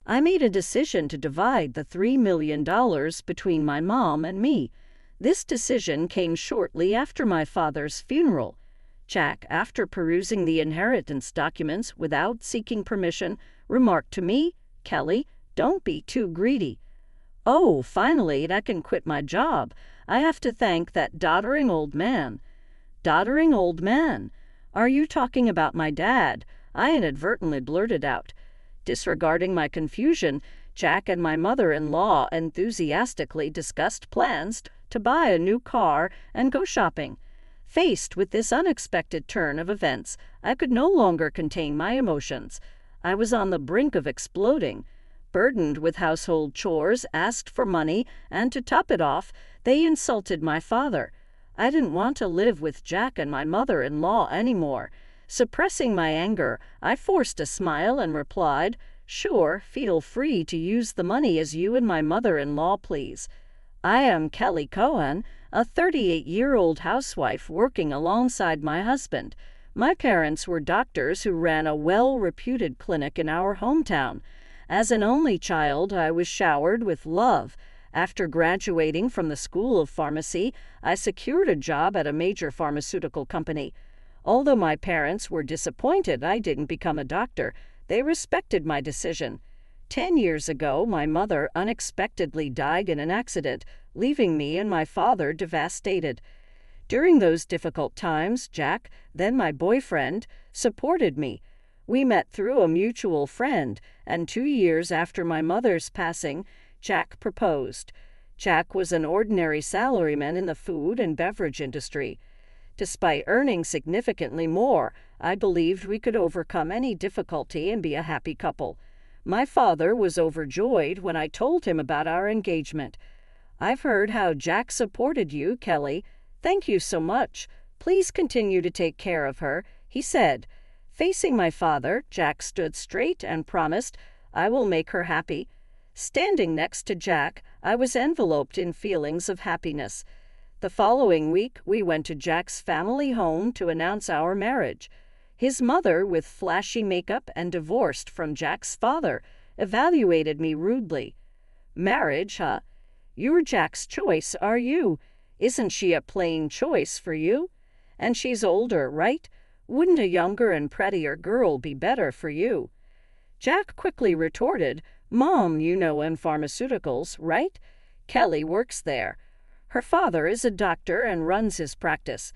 I made a decision to divide the $3 million between my mom and me. This decision came shortly after my father's funeral. Jack, after perusing the inheritance documents without seeking permission, remarked to me, "Kelly, don't be too greedy." Oh, finally, I can quit my job. I have to thank that doddering old man. Doddering old man? Are you talking about my dad? I inadvertently blurted out. Disregarding my confusion, Jack and my mother-in-law enthusiastically discussed plans to buy a new car and go shopping. Faced with this unexpected turn of events, I could no longer contain my emotions. I was on the brink of exploding. Burdened with household chores, asked for money, and to top it off, they insulted my father. I didn't want to live with Jack and my mother-in-law anymore. Suppressing my anger, I forced a smile and replied, "Sure, feel free to use the money as you and my mother-in-law please. I am Kelly Cohen, a 38-year-old housewife working alongside my husband. My parents were doctors who ran a well-reputed clinic in our hometown. As an only child, I was showered with love. After graduating from the School of Pharmacy, I secured a job at a major pharmaceutical company. Although my parents were disappointed I didn't become a doctor, they respected my decision. 10 years ago, my mother unexpectedly died in an accident, leaving me and my father devastated. During those difficult times, Jack, then my boyfriend, supported me. We met through a mutual friend, and 2 years after my mother's passing, Jack proposed. Jack was an ordinary salaryman in the food and beverage industry. Despite earning significantly more, I believed we could overcome any difficulty and be a happy couple. My father was overjoyed when I told him about our engagement. "I've heard how Jack supported you, Kelly. Thank you so much. Please continue to take care of her," he said. Facing my father, Jack stood straight and promised, "I will make her happy." Standing next to Jack, I was enveloped in feelings of happiness. The following week, we went to Jack's family home to announce our marriage. His mother, with flashy makeup and divorced from Jack's father, evaluated me rudely. "Marriage, huh? You're Jack's choice, are you? Isn't she a plain choice for you? And she's older, right? Wouldn't a younger and prettier girl be better for you?" Jack quickly retorted, "Mom, you know, in pharmaceuticals, right? Kelly works there. Her father is a doctor and runs his practice."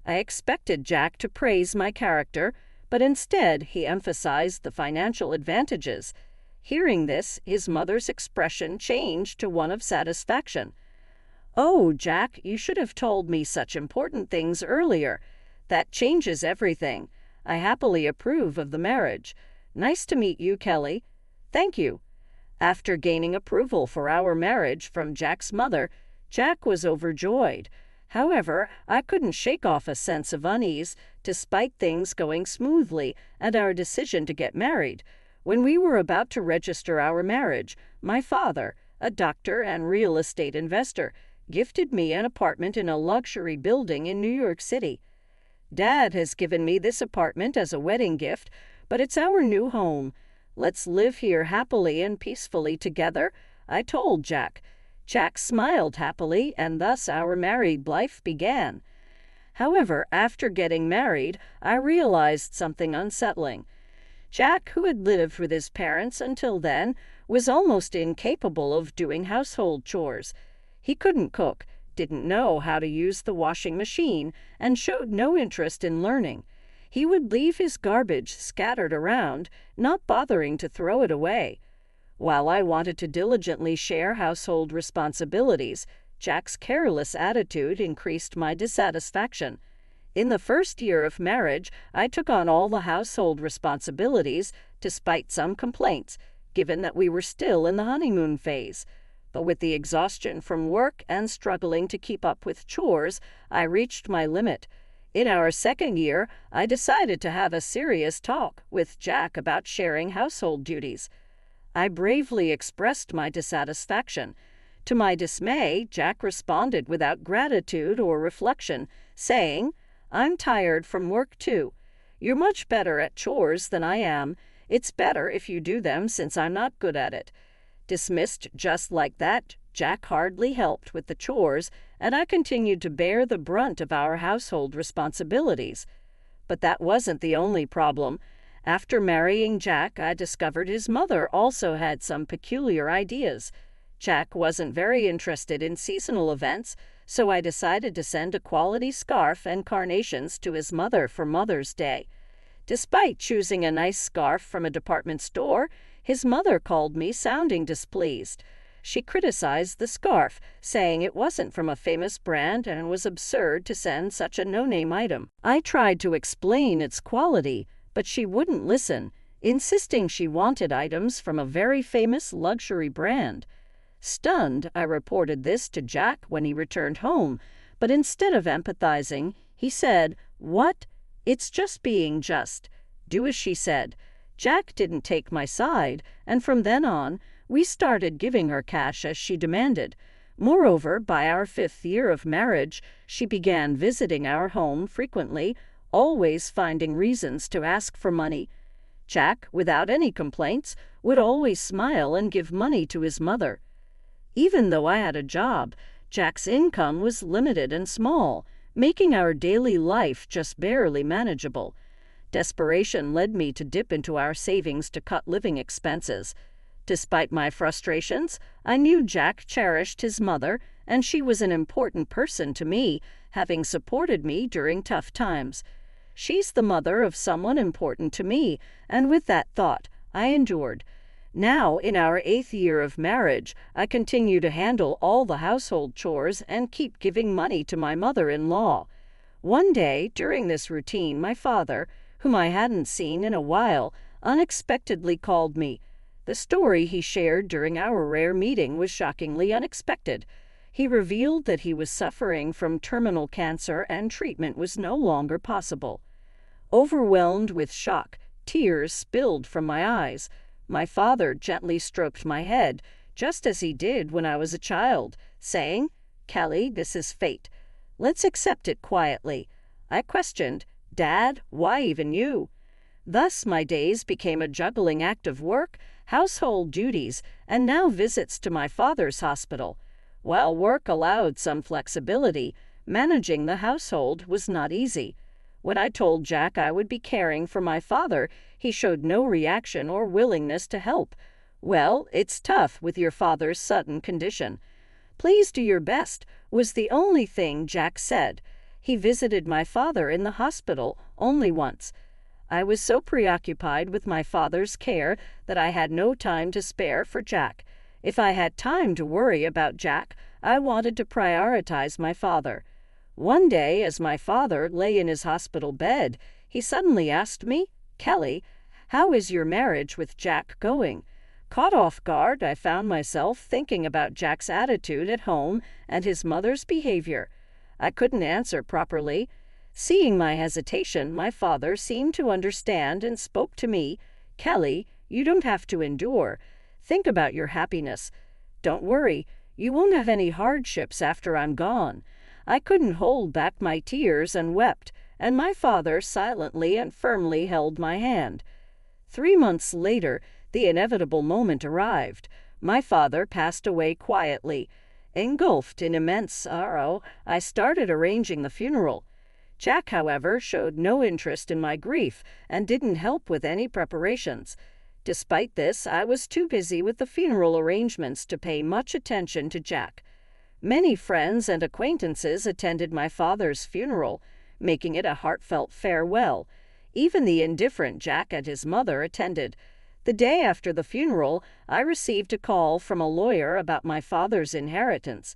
I expected Jack to praise my character, but instead he emphasized the financial advantages. Hearing this, his mother's expression changed to one of satisfaction. "Oh, Jack, you should have told me such important things earlier. That changes everything. I happily approve of the marriage. Nice to meet you, Kelly." "Thank you." After gaining approval for our marriage from Jack's mother, Jack was overjoyed. However, I couldn't shake off a sense of unease, despite things going smoothly and our decision to get married. When we were about to register our marriage, my father, a doctor and real estate investor, gifted me an apartment in a luxury building in New York City. "Dad has given me this apartment as a wedding gift, but it's our new home. Let's live here happily and peacefully together," I told Jack. Jack smiled happily, and thus our married life began. However, after getting married, I realized something unsettling. Jack, who had lived with his parents until then, was almost incapable of doing household chores. He couldn't cook, didn't know how to use the washing machine, and showed no interest in learning. He would leave his garbage scattered around, not bothering to throw it away. While I wanted to diligently share household responsibilities, Jack's careless attitude increased my dissatisfaction. In the first year of marriage, I took on all the household responsibilities, despite some complaints, given that we were still in the honeymoon phase. But with the exhaustion from work and struggling to keep up with chores, I reached my limit. In our second year, I decided to have a serious talk with Jack about sharing household duties. I bravely expressed my dissatisfaction. To my dismay, Jack responded without gratitude or reflection, saying, "I'm tired from work too. You're much better at chores than I am. It's better if you do them since I'm not good at it." Dismissed just like that, Jack hardly helped with the chores, and I continued to bear the brunt of our household responsibilities. But that wasn't the only problem. After marrying Jack, I discovered his mother also had some peculiar ideas. Jack wasn't very interested in seasonal events, so I decided to send a quality scarf and carnations to his mother for Mother's Day. Despite choosing a nice scarf from a department store, his mother called me sounding displeased. She criticized the scarf, saying it wasn't from a famous brand and was absurd to send such a no-name item. I tried to explain its quality, but she wouldn't listen, insisting she wanted items from a very famous luxury brand. Stunned, I reported this to Jack when he returned home, but instead of empathizing, he said, "What? It's just being just. Do as she said." Jack didn't take my side, and from then on, we started giving her cash as she demanded. Moreover, by our 5th year of marriage, she began visiting our home frequently, always finding reasons to ask for money. Jack, without any complaints, would always smile and give money to his mother. Even though I had a job, Jack's income was limited and small, making our daily life just barely manageable. Desperation led me to dip into our savings to cut living expenses. Despite my frustrations, I knew Jack cherished his mother, and she was an important person to me, having supported me during tough times. She's the mother of someone important to me, and with that thought, I endured. Now, in our 8th year of marriage, I continue to handle all the household chores and keep giving money to my mother-in-law. One day, during this routine, my father, whom I hadn't seen in a while, unexpectedly called me. The story he shared during our rare meeting was shockingly unexpected. He revealed that he was suffering from terminal cancer and treatment was no longer possible. Overwhelmed with shock, tears spilled from my eyes. My father gently stroked my head, just as he did when I was a child, saying, "Kelly, this is fate. Let's accept it quietly." I questioned, "Dad, why even you?" Thus my days became a juggling act of work, household duties, and now visits to my father's hospital. While work allowed some flexibility, managing the household was not easy. When I told Jack I would be caring for my father, he showed no reaction or willingness to help. "Well, it's tough with your father's sudden condition." "Please do your best," was the only thing Jack said. He visited my father in the hospital only once. I was so preoccupied with my father's care that I had no time to spare for Jack. If I had time to worry about Jack, I wanted to prioritize my father. One day, as my father lay in his hospital bed, he suddenly asked me, "Kelly, how is your marriage with Jack going?" Caught off guard, I found myself thinking about Jack's attitude at home and his mother's behavior. I couldn't answer properly. Seeing my hesitation, my father seemed to understand and spoke to me, "Kelly, you don't have to endure. Think about your happiness. Don't worry, you won't have any hardships after I'm gone." I couldn't hold back my tears and wept, and my father silently and firmly held my hand. 3 months later, the inevitable moment arrived. My father passed away quietly. Engulfed in immense sorrow, I started arranging the funeral. Jack, however, showed no interest in my grief and didn't help with any preparations. Despite this, I was too busy with the funeral arrangements to pay much attention to Jack. Many friends and acquaintances attended my father's funeral, making it a heartfelt farewell. Even the indifferent Jack and his mother attended. The day after the funeral, I received a call from a lawyer about my father's inheritance.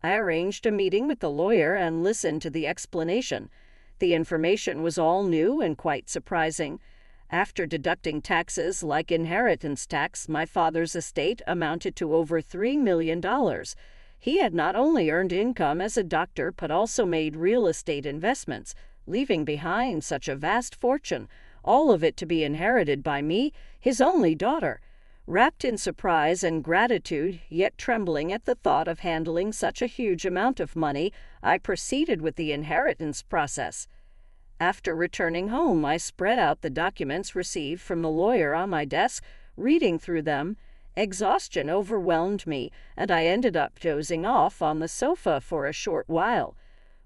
I arranged a meeting with the lawyer and listened to the explanation. The information was all new and quite surprising. After deducting taxes like inheritance tax, my father's estate amounted to over $3 million. He had not only earned income as a doctor but also made real estate investments, leaving behind such a vast fortune, all of it to be inherited by me, his only daughter. Wrapped in surprise and gratitude, yet trembling at the thought of handling such a huge amount of money, I proceeded with the inheritance process. After returning home, I spread out the documents received from the lawyer on my desk, reading through them. Exhaustion overwhelmed me, and I ended up dozing off on the sofa for a short while.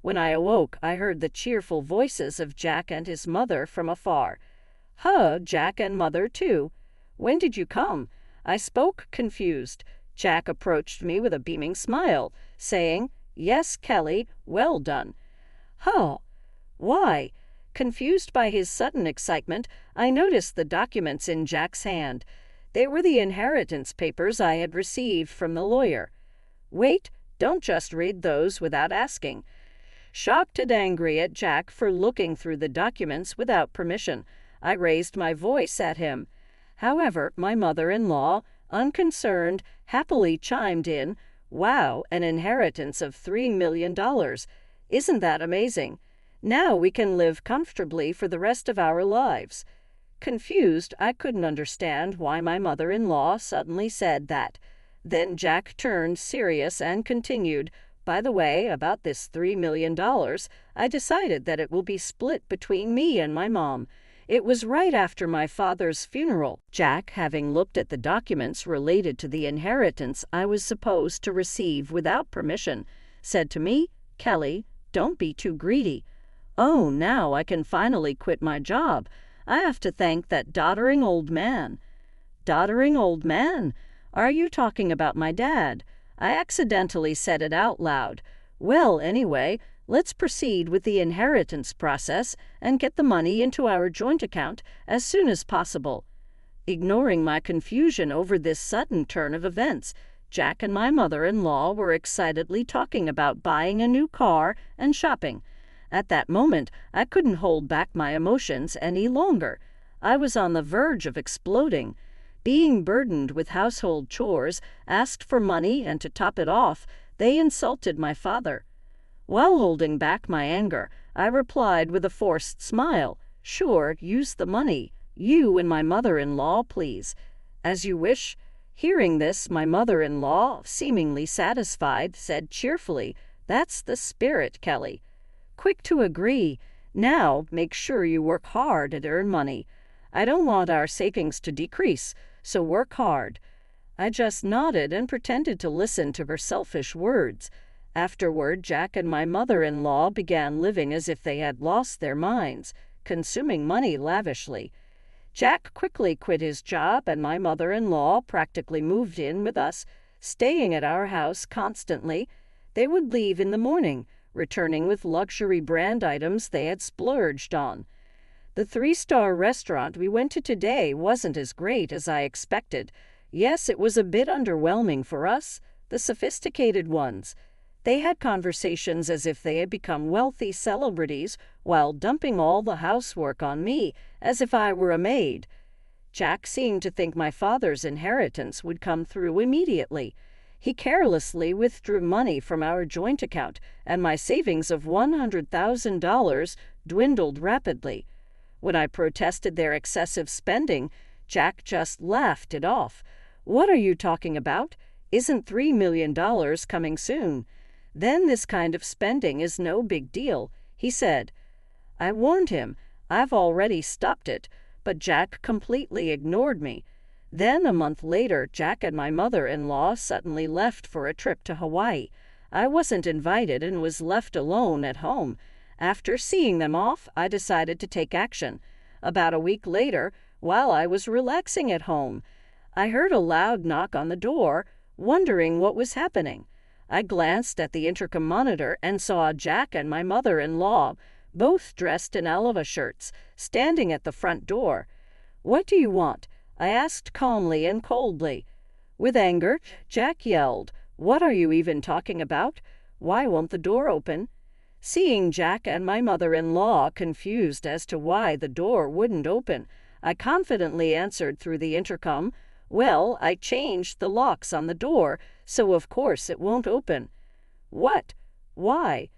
When I awoke, I heard the cheerful voices of Jack and his mother from afar. "Huh, Jack and Mother, too. When did you come?" I spoke, confused. Jack approached me with a beaming smile, saying, "Yes, Kelly, well done." "Huh? Why?" Confused by his sudden excitement, I noticed the documents in Jack's hand. They were the inheritance papers I had received from the lawyer. "Wait, don't just read those without asking." Shocked and angry at Jack for looking through the documents without permission, I raised my voice at him. However, my mother-in-law, unconcerned, happily chimed in, "Wow, an inheritance of $3 million. Isn't that amazing? Now we can live comfortably for the rest of our lives." Confused, I couldn't understand why my mother-in-law suddenly said that. Then Jack turned serious and continued, "By the way, about this $3 million, I decided that it will be split between me and my mom. It was right after my father's funeral." Jack, having looked at the documents related to the inheritance I was supposed to receive without permission, said to me, "Kelly, don't be too greedy. Oh, now I can finally quit my job. I have to thank that doddering old man." "Doddering old man? Are you talking about my dad?" I accidentally said it out loud. "Well, anyway, let's proceed with the inheritance process and get the money into our joint account as soon as possible." Ignoring my confusion over this sudden turn of events, Jack and my mother-in-law were excitedly talking about buying a new car and shopping. At that moment, I couldn't hold back my emotions any longer. I was on the verge of exploding. Being burdened with household chores, asked for money, and to top it off, they insulted my father. While holding back my anger, I replied with a forced smile, "Sure, use the money. You and my mother-in-law, please." "As you wish." Hearing this, my mother-in-law, seemingly satisfied, said cheerfully, "That's the spirit, Kelly. Quick to agree. Now, make sure you work hard and earn money. I don't want our savings to decrease, so work hard." I just nodded and pretended to listen to her selfish words. Afterward, Jack and my mother-in-law began living as if they had lost their minds, consuming money lavishly. Jack quickly quit his job, and my mother-in-law practically moved in with us, staying at our house constantly. They would leave in the morning, returning with luxury brand items they had splurged on. The 3-star restaurant we went to today wasn't as great as I expected. Yes, it was a bit underwhelming for us, the sophisticated ones. They had conversations as if they had become wealthy celebrities while dumping all the housework on me as if I were a maid. Jack seemed to think my father's inheritance would come through immediately. He carelessly withdrew money from our joint account, and my savings of $100,000 dwindled rapidly. When I protested their excessive spending, Jack just laughed it off. "What are you talking about? Isn't $3 million coming soon? Then this kind of spending is no big deal," he said. I warned him. I've already stopped it, but Jack completely ignored me. Then, a month later, Jack and my mother-in-law suddenly left for a trip to Hawaii. I wasn't invited and was left alone at home. After seeing them off, I decided to take action. About a week later, while I was relaxing at home, I heard a loud knock on the door, wondering what was happening. I glanced at the intercom monitor and saw Jack and my mother-in-law, both dressed in Alava shirts, standing at the front door. "What do you want?" I asked calmly and coldly. With anger, Jack yelled, "What are you even talking about? Why won't the door open?" Seeing Jack and my mother-in-law confused as to why the door wouldn't open, I confidently answered through the intercom, "Well, I changed the locks on the door, so of course it won't open." "What? Why?"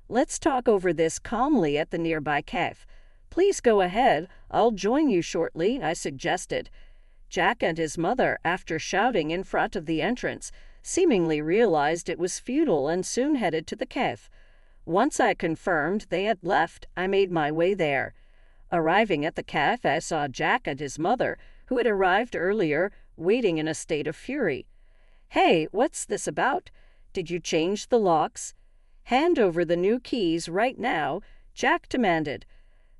"Let's talk over this calmly at the nearby cafe." "Please go ahead. I'll join you shortly," I suggested. Jack and his mother, after shouting in front of the entrance, seemingly realized it was futile and soon headed to the cafe. Once I confirmed they had left, I made my way there. Arriving at the cafe, I saw Jack and his mother, who had arrived earlier, waiting in a state of fury. "Hey, what's this about? Did you change the locks?" "Hand over the new keys right now," Jack demanded.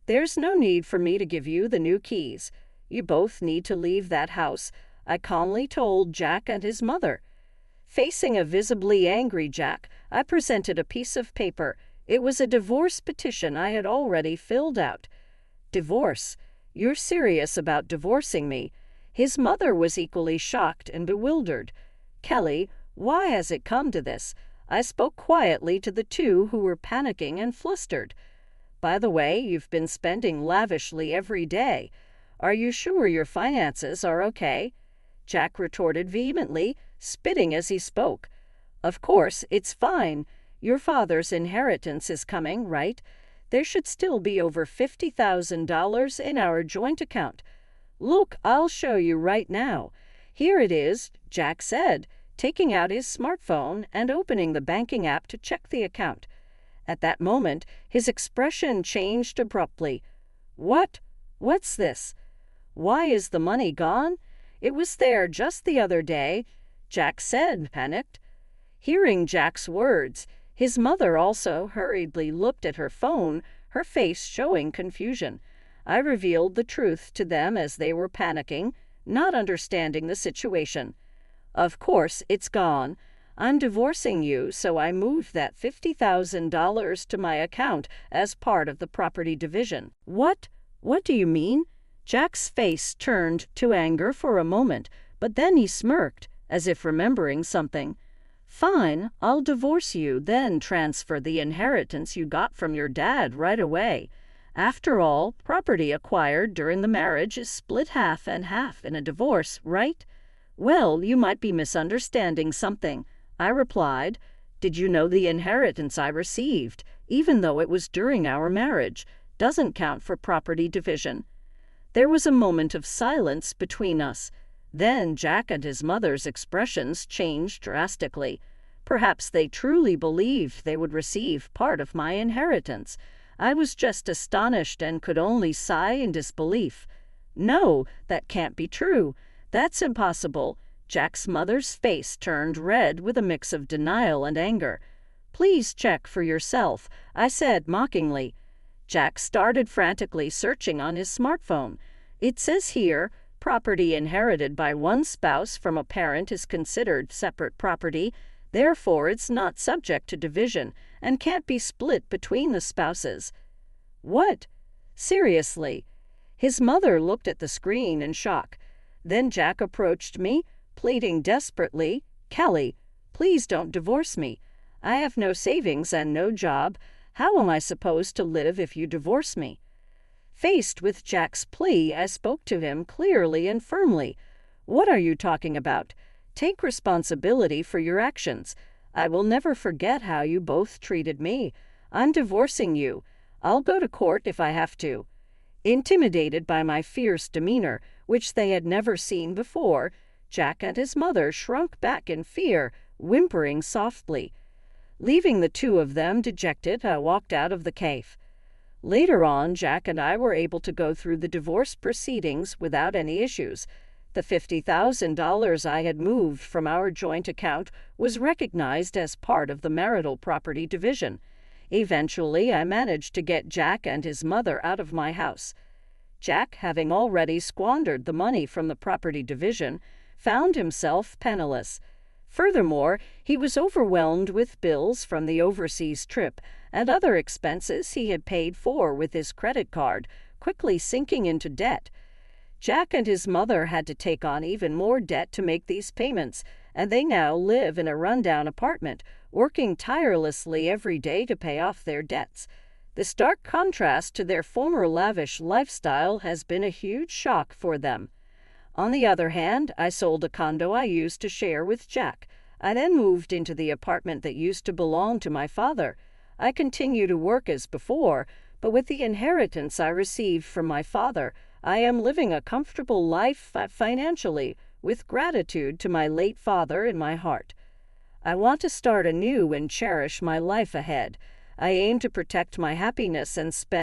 "There's no need for me to give you the new keys. You both need to leave that house," I calmly told Jack and his mother. Facing a visibly angry Jack, I presented a piece of paper. It was a divorce petition I had already filled out. "Divorce? You're serious about divorcing me?" His mother was equally shocked and bewildered. "Kelly, why has it come to this?" I spoke quietly to the two who were panicking and flustered. "By the way, you've been spending lavishly every day. Are you sure your finances are okay?" Jack retorted vehemently, spitting as he spoke. "Of course, it's fine. Your father's inheritance is coming, right? There should still be over $50,000 in our joint account. Look, I'll show you right now. Here it is," Jack said, taking out his smartphone and opening the banking app to check the account. At that moment, his expression changed abruptly. What's this? Why is the money gone? It was there just the other day," Jack said, panicked. Hearing Jack's words, his mother also hurriedly looked at her phone, her face showing confusion. I revealed the truth to them as they were panicking, not understanding the situation. "Of course, it's gone. I'm divorcing you, so I moved that $50,000 to my account as part of the property division." "What? What do you mean?" Jack's face turned to anger for a moment, but then he smirked, as if remembering something. "Fine, I'll divorce you, then transfer the inheritance you got from your dad right away. After all, property acquired during the marriage is split half and half in a divorce, right?" "Well, you might be misunderstanding something," I replied. "Did you know the inheritance I received, even though it was during our marriage, doesn't count for property division?" There was a moment of silence between us. Then Jack and his mother's expressions changed drastically. Perhaps they truly believed they would receive part of my inheritance. I was just astonished and could only sigh in disbelief. "No, that can't be true. That's impossible." Jack's mother's face turned red with a mix of denial and anger. "Please check for yourself," I said mockingly. Jack started frantically searching on his smartphone. "It says here, property inherited by one spouse from a parent is considered separate property. Therefore, it's not subject to division and can't be split between the spouses." "What? Seriously?" His mother looked at the screen in shock. Then Jack approached me, pleading desperately, "Kelly, please don't divorce me. I have no savings and no job. How am I supposed to live if you divorce me?" Faced with Jack's plea, I spoke to him clearly and firmly. "What are you talking about? Take responsibility for your actions. I will never forget how you both treated me. I'm divorcing you. I'll go to court if I have to." Intimidated by my fierce demeanor, which they had never seen before, Jack and his mother shrunk back in fear, whimpering softly. Leaving the two of them dejected, I walked out of the cave. Later on, Jack and I were able to go through the divorce proceedings without any issues. The $50,000 I had moved from our joint account was recognized as part of the marital property division. Eventually, I managed to get Jack and his mother out of my house. Jack, having already squandered the money from the property division, found himself penniless. Furthermore, he was overwhelmed with bills from the overseas trip and other expenses he had paid for with his credit card, quickly sinking into debt. Jack and his mother had to take on even more debt to make these payments, and they now live in a rundown apartment, working tirelessly every day to pay off their debts. The stark contrast to their former lavish lifestyle has been a huge shock for them. On the other hand, I sold a condo I used to share with Jack. I then moved into the apartment that used to belong to my father. I continue to work as before, but with the inheritance I received from my father, I am living a comfortable life financially, with gratitude to my late father in my heart. I want to start anew and cherish my life ahead. I aim to protect my happiness and spend